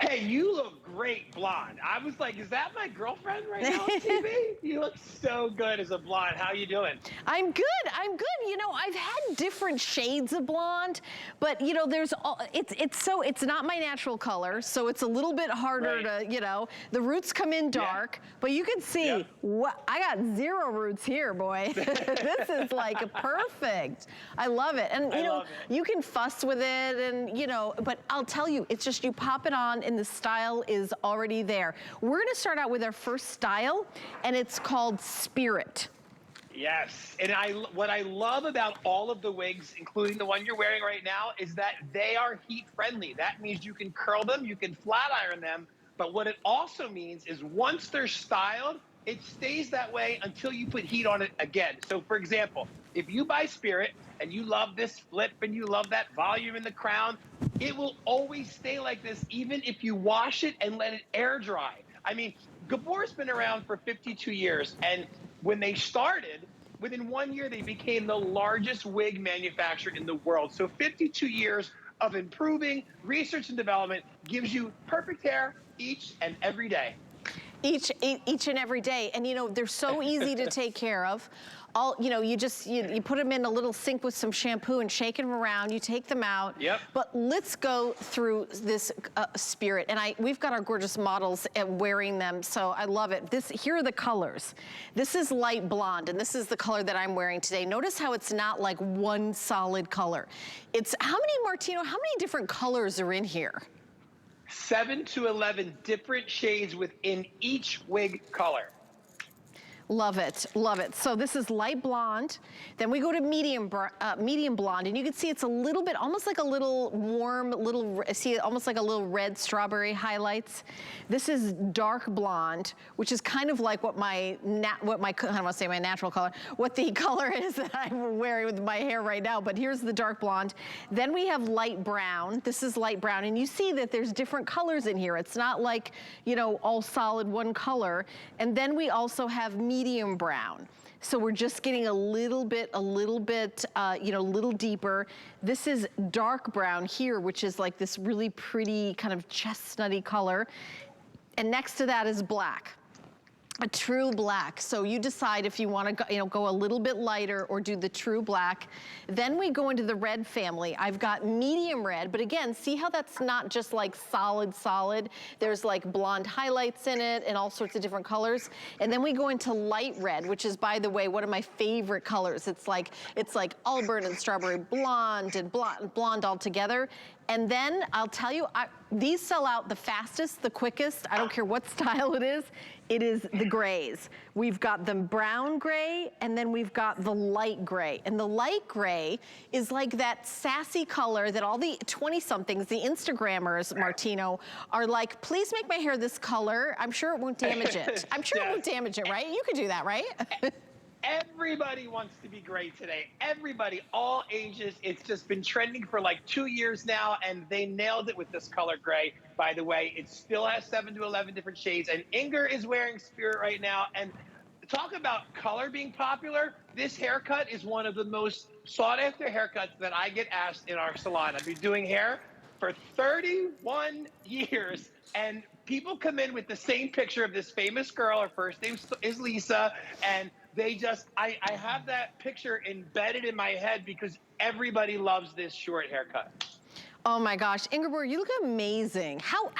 Hey, you look great blonde. I was like, is that my girlfriend right now on TV? You look so good as a blonde. How you doing? I'm good, I'm good. You know, I've had different shades of blonde, but you know, it's not my natural color, so it's a little bit harder Right. to, you know, the roots come in Yeah. dark, but you can see, Yep. what I got 0 roots here, boy. This is like perfect. I love it. And I you know, love it. you can fuss with it and, you know, but I'll tell you, it's just you pop it on and the style is already there. We're gonna start out with our first style, and it's called Spirit. Yes, and what I love about all of the wigs, including the one you're wearing right now, is that they are heat friendly. That means you can curl them, you can flat iron them, but what it also means is once they're styled, it stays that way until you put heat on it again. So for example, if you buy Spirit and you love this flip and you love that volume in the crown, it will always stay like this even if you wash it and let it air dry. I mean, Gabor's been around for 52 years, and when they started, within 1 year, they became the largest wig manufacturer in the world. So 52 years of improving research and development gives you perfect hair each and every day. Each and every day. And you know, they're so easy to take care of. All, you know, you put them in a little sink with some shampoo and shake them around, you take them out. Yep. But let's go through this Spirit. And we've got our gorgeous models wearing them, so I love it. Here are the colors. This is light blonde, and this is the color that I'm wearing today. Notice how it's not like one solid color. It's, how many, Martino, how many different colors are in here? 7 to 11 different shades within each wig color. Love it, love it. So this is light blonde. Then we go to medium blonde, and you can see it's a little bit, almost like a little warm, see almost like a little red strawberry highlights. This is dark blonde, which is kind of like what I don't want to say my natural color, what the color is that I'm wearing with my hair right now, but here's the dark blonde. Then we have light brown. This is light brown, and you see that there's different colors in here. It's not like, you know, all solid one color. And then we also have medium brown. So we're just getting a little bit, you know, a little deeper. This is dark brown here, which is like this really pretty kind of chestnutty color. And next to that is black. A true black. So you decide if you want to go, you know, go a little bit lighter or do the true black. Then we go into the red family. I've got medium red, but again, see how that's not just like solid. There's like blonde highlights in it and all sorts of different colors. And then we go into light red, which is, by the way, one of my favorite colors. It's like Auburn and strawberry blonde and blonde all together. And then I'll tell you, these sell out the fastest, the quickest. I don't care what style it is the grays. We've got the brown gray, and then we've got the light gray. And the light gray is like that sassy color that all the 20-somethings, the Instagrammers, Martino, are like, please make my hair this color. I'm sure it won't damage it. I'm sure it won't damage it, right? You could do that, right? Everybody wants to be great today. Everybody, all ages. It's just been trending for like 2 years now, and they nailed it with this color gray. By the way, it still has 7 to 11 different shades, and Inger is wearing Spirit right now. And talk about color being popular. This haircut is one of the most sought-after haircuts that I get asked in our salon. I've been doing hair for 31 years, and people come in with the same picture of this famous girl. Her first name is Lisa, and I have that picture embedded in my head because everybody loves this short haircut. Oh my gosh, Ingeborg, you look amazing. How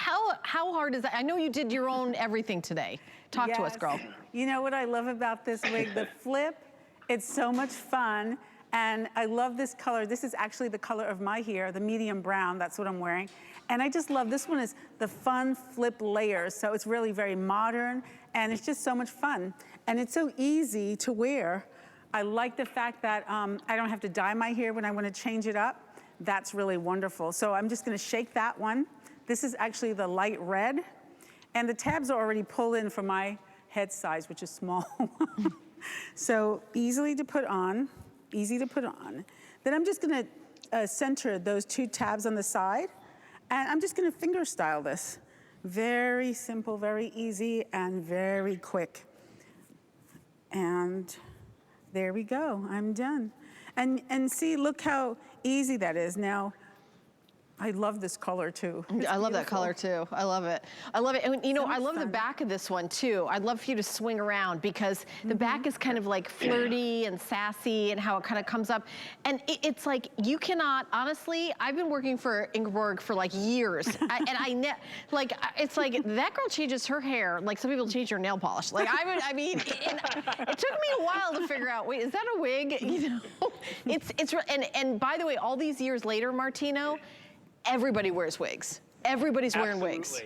hard is that? I know you did your own everything today. Talk to us, girl. You know what I love about this wig? The flip, it's so much fun. And I love this color. This is actually the color of my hair, the medium brown, that's what I'm wearing. And I just love, this one is the fun flip layers. So it's really very modern, and it's just so much fun. And it's so easy to wear. I like the fact that I don't have to dye my hair when I want to change it up. That's really wonderful. So I'm just gonna shake that one. This is actually the light red. And the tabs are already pulled in for my head size, which is small. So easy to put on. Then I'm just gonna center those 2 tabs on the side, and I'm just gonna finger style this. Very simple, very easy, and very quick. And there we go, I'm done. And see, look how easy that is. Now, I love this color too. I love that color too. I love it. I love it. And you know, I love the back of this one too. I'd love for you to swing around because the back is kind of like flirty and sassy and how it kind of comes up. And it's like, you cannot, honestly, I've been working for Ingeborg for like years. It's like, that girl changes her hair like some people change their nail polish. Like, I mean, it took me a while to figure out, wait, is that a wig? You know, and by the way, all these years later, Martino, everybody wears wigs. Everybody's wearing wigs.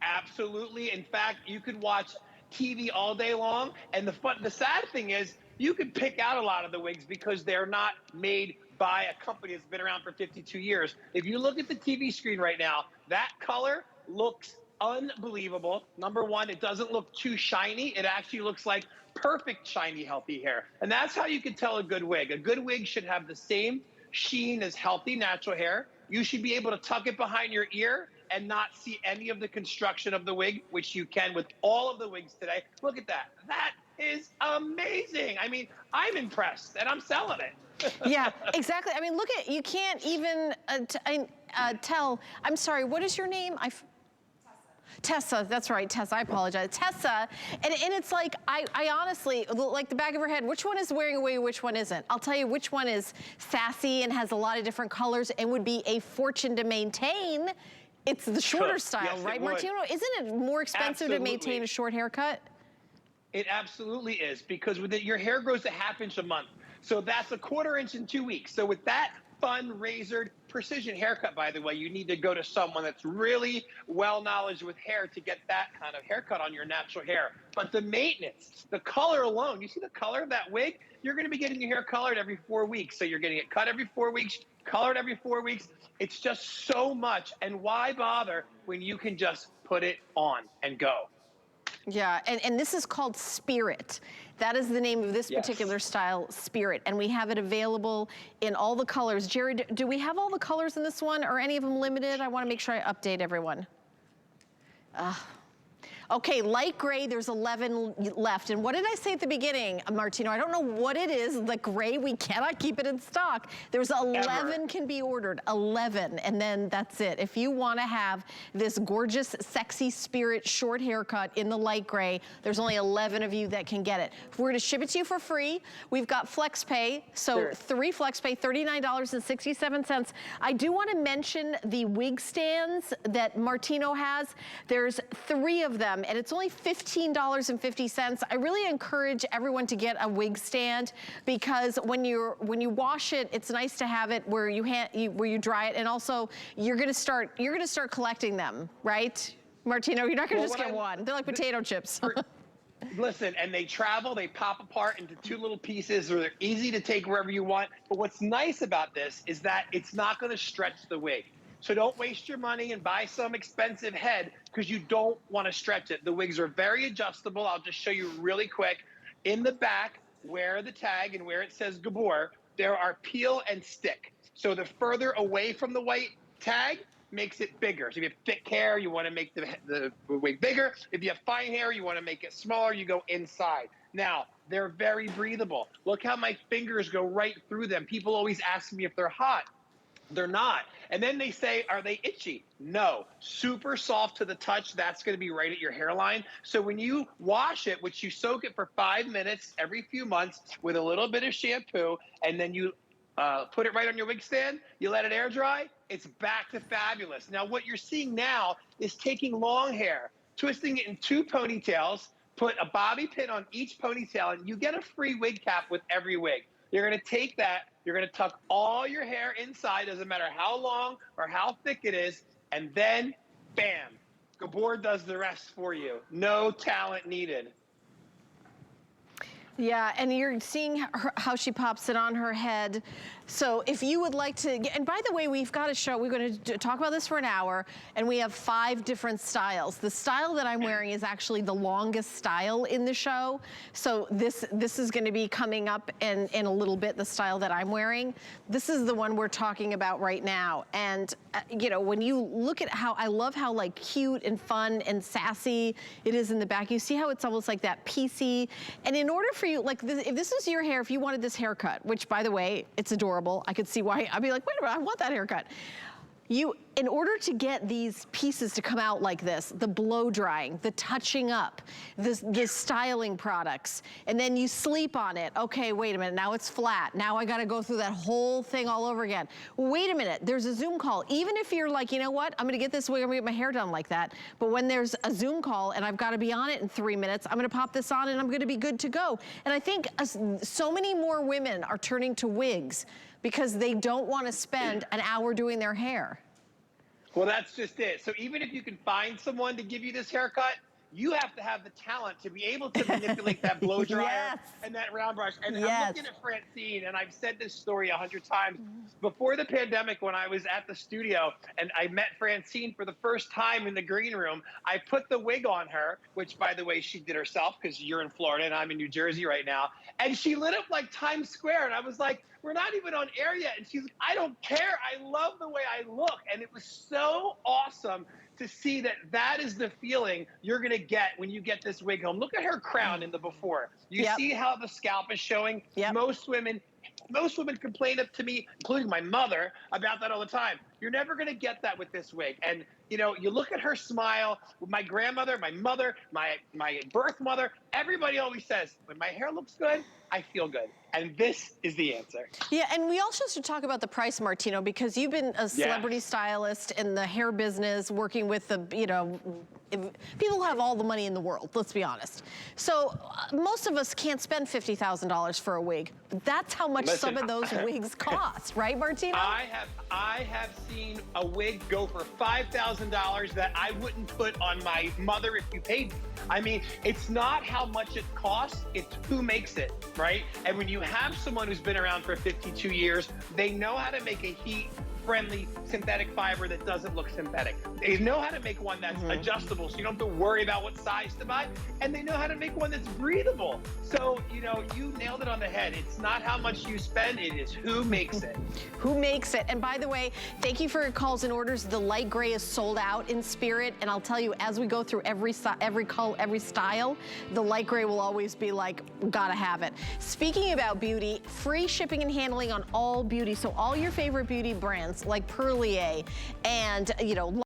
Absolutely. In fact, you could watch TV all day long. And the sad thing is, you could pick out a lot of the wigs because they're not made by a company that's been around for 52 years. If you look at the TV screen right now, that color looks unbelievable. Number one, it doesn't look too shiny. It actually looks like perfect, shiny, healthy hair. And that's how you can tell a good wig. A good wig should have the same sheen as healthy, natural hair. You should be able to tuck it behind your ear and not see any of the construction of the wig, which you can with all of the wigs today. Look at that. That is amazing. I mean, I'm impressed and I'm selling it. Yeah, exactly. I mean, look at, you can't even tell. I'm sorry, what is your name? Tessa, that's right, Tessa, I apologize. Tessa, and it's like, I honestly, like the back of her head, which one is wearing a wig, which one isn't? I'll tell you which one is sassy and has a lot of different colors and would be a fortune to maintain. It's the shorter style, yes, right, Martino? Isn't it more expensive to maintain a short haircut? It absolutely is, because your hair grows a ½ inch a month. So that's a ¼ inch in 2 weeks. So with that fun, razored, precision haircut, by the way, you need to go to someone that's really well knowledge with hair to get that kind of haircut on your natural hair. But the maintenance, the color alone, you see the color of that wig? You're going to be getting your hair colored every 4 weeks. So you're getting it cut every 4 weeks, colored every 4 weeks. It's just so much. And why bother when you can just put it on and go? Yeah, and this is called Spirit. That is the name of this particular style, Spirit, and we have it available in all the colors. Jerry, do we have all the colors in this one, or any of them limited? I want to make sure I update everyone. Okay, light gray, there's 11 left. And what did I say at the beginning, Martino? I don't know what it is, the gray, we cannot keep it in stock. There's 11 can be ordered, 11, and then that's it. If you wanna have this gorgeous, sexy Spirit short haircut in the light gray, there's only 11 of you that can get it. If we're to ship it to you for free, we've got flex pay, so 3 flex pay, $39.67. I do wanna mention the wig stands that Martino has. There's 3 of them, and it's only $15.50. I really encourage everyone to get a wig stand, because when you wash it, it's nice to have it where you dry it, and also you're gonna start collecting them, right, Martino? You're not gonna just get one. They're like potato chips. Listen, and they travel, they pop apart into 2 little pieces, or they're easy to take wherever you want. But what's nice about this is that it's not gonna stretch the wig. So don't waste your money and buy some expensive head, because you don't want to stretch it. The wigs are very adjustable. I'll just show you really quick. In the back, where the tag and where it says Gabor, there are peel and stick. So the further away from the white tag makes it bigger. So if you have thick hair, you want to make the wig bigger. If you have fine hair, you want to make it smaller, you go inside. Now, they're very breathable. Look how my fingers go right through them. People always ask me if they're hot. They're not. And then they say, are they itchy? No. Super soft to the touch. That's going to be right at your hairline. So when you wash it, which you soak it for 5 minutes every few months with a little bit of shampoo, and then you put it right on your wig stand, you let it air dry, it's back to fabulous. Now, what you're seeing now is taking long hair, twisting it in 2 ponytails, put a bobby pin on each ponytail, and you get a free wig cap with every wig. You're going to take that, you're going to tuck all your hair inside, doesn't matter how long or how thick it is, and then, bam, Gabor does the rest for you. No talent needed. Yeah, and you're seeing how she pops it on her head. So if you would like to, and by the way, we've got a show, we're going to talk about this for an hour, and we have 5 different styles. The style that I'm wearing is actually the longest style in the show. So this is going to be coming up in a little bit, the style that I'm wearing. This is the one we're talking about right now. And you know, when you look at how, I love how like cute and fun and sassy it is in the back. You see how it's almost like that piecey. And in order for you, like this, if this was your hair, if you wanted this haircut, which by the way, it's adorable. I could see why, I'd be like, wait a minute, I want that haircut. In order to get these pieces to come out like this, the blow drying, the touching up, the styling products, and then you sleep on it. Okay, wait a minute, now it's flat. Now I gotta go through that whole thing all over again. Wait a minute, there's a Zoom call. Even if you're like, you know what, I'm gonna get this wig, I'm gonna get my hair done like that. But when there's a Zoom call and I've gotta be on it in 3 minutes, I'm gonna pop this on and I'm gonna be good to go. And I think so many more women are turning to wigs because they don't wanna spend an hour doing their hair. Well, that's just it. So even if you can find someone to give you this haircut, you have to have the talent to be able to manipulate that blow dryer Yes. and that round brush. And Yes. I'm looking at Francine, and I've said this story 100 times. Before the pandemic, when I was at the studio and I met Francine for the first time in the green room, I put the wig on her, which, by the way, she did herself because you're in Florida and I'm in New Jersey right now. And she lit up like Times Square. And I was like, we're not even on air yet. And she's like, I don't care. I love the way I look. And it was so awesome to see that that is the feeling you're going to get when you get this wig home. Look at her crown in the before. You see how the scalp is showing? Most women complain up to me, including my mother, about that all the time. You're never going to get that with this wig. And, you know, you look at her smile. My grandmother, my mother, my birth mother, everybody always says, when my hair looks good, I feel good. And this is the answer. Yeah, and we also should talk about the price, Martino, because you've been a celebrity stylist in the hair business, working with the, you know, people have all the money in the world, let's be honest. So most of us can't spend $50,000 for a wig. That's how much some of those wigs cost, right, Martino? I have seen a wig go for $5,000 that I wouldn't put on my mother if you paid me. I mean, it's not how much it costs, it's who makes it, right? And when you have someone who's been around for 52 years, they know how to make a heat-friendly synthetic fiber that doesn't look synthetic. They know how to make one that's adjustable, so you don't have to worry about what size to buy, and they know how to make one that's breathable. So, you know, you nailed it on the head. It's not how much you spend, it is who makes it. Who makes it? And by the way, thank you for your calls and orders. The light gray is sold out in Spirit, and I'll tell you, as we go through every color, every style, the light gray will always be like, gotta have it. Speaking about beauty, free shipping and handling on all beauty, so all your favorite beauty brands like Perlier and, you know,